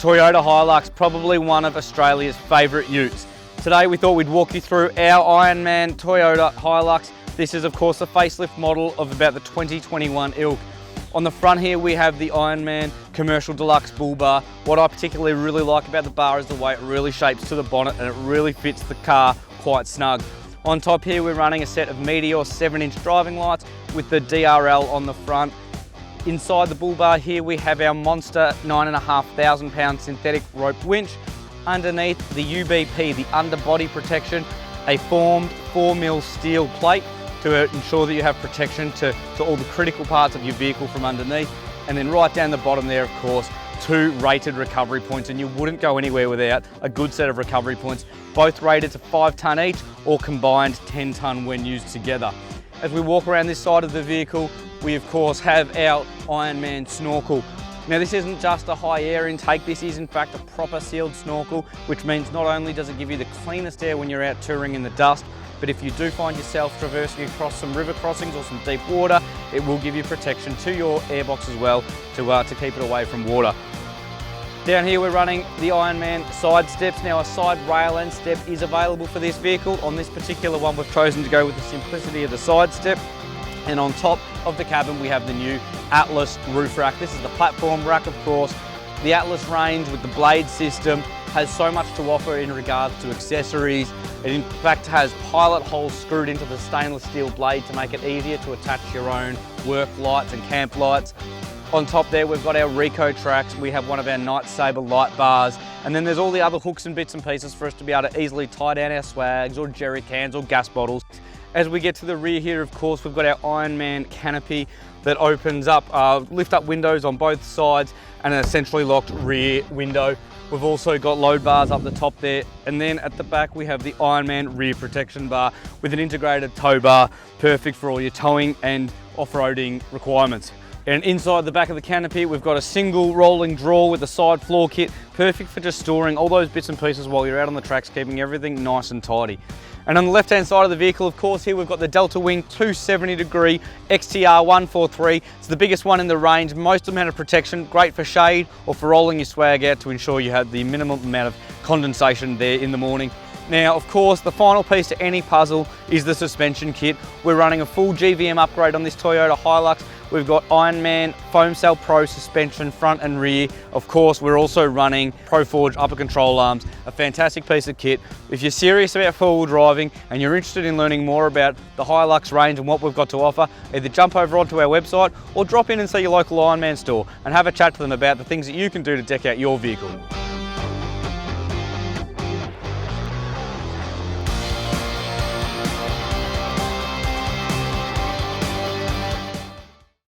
Toyota Hilux, probably one of Australia's favourite utes. Today we thought we'd walk you through our Ironman Toyota Hilux. This is of course a facelift model of about the 2021 ilk. On the front here we have the Ironman Commercial Deluxe Bull Bar. What I particularly really like about the bar is the way it really shapes to the bonnet and it really fits the car quite snug. On top here we're running a set of Meteor 7-inch driving lights with the DRL on the front. Inside the bull bar here we have our monster 9,500 pound synthetic rope winch. Underneath the UBP, the underbody protection, a formed 4mm steel plate to ensure that you have protection to all the critical parts of your vehicle from underneath. And then right down the bottom there, of course, 2 rated recovery points, and you wouldn't go anywhere without a good set of recovery points, both rated to 5 tonne each or combined 10 tonne when used together. As we walk around this side of the vehicle, we of course have our Ironman Snorkel. Now this isn't just a high air intake, this is in fact a proper sealed snorkel, which means not only does it give you the cleanest air when you're out touring in the dust, but if you do find yourself traversing across some river crossings or some deep water, it will give you protection to your airbox as well to keep it away from water. Down here we're running the Ironman side steps. Now a side rail end step is available for this vehicle. On this particular one we've chosen to go with the simplicity of the side step. And on top of the cabin we have the new Atlas roof rack. This is the platform rack of course. The Atlas range with the blade system has so much to offer in regards to accessories. It in fact has pilot holes screwed into the stainless steel blade to make it easier to attach your own work lights and camp lights. On top there we've got our Rico tracks, we have one of our Night Saber light bars, and then there's all the other hooks and bits and pieces for us to be able to easily tie down our swags or jerry cans or gas bottles. As we get to the rear here, of course, we've got our Ironman Canopy that opens up, lift up windows on both sides and an essentially locked rear window. We've also got load bars up the top there, and then at the back we have the Ironman rear protection bar with an integrated tow bar, perfect for all your towing and off-roading requirements. And inside the back of the Canopy we've got a single rolling drawer with a side floor kit, perfect for just storing all those bits and pieces while you're out on the tracks, keeping everything nice and tidy. And on the left hand side of the vehicle, of course, here we've got the Deltawing 270-degree XTR 143. It's the biggest one in the range, most amount of protection, great for shade or for rolling your swag out to ensure you have the minimum amount of condensation there in the morning. Now, of course, the final piece to any puzzle is the suspension kit. We're running a full GVM upgrade on this Toyota Hilux. We've got Ironman Foam Cell Pro suspension front and rear. Of course, we're also running Pro Forge upper control arms, a fantastic piece of kit. If you're serious about four-wheel driving and you're interested in learning more about the Hilux range and what we've got to offer, either jump over onto our website or drop in and see your local Ironman store and have a chat to them about the things that you can do to deck out your vehicle.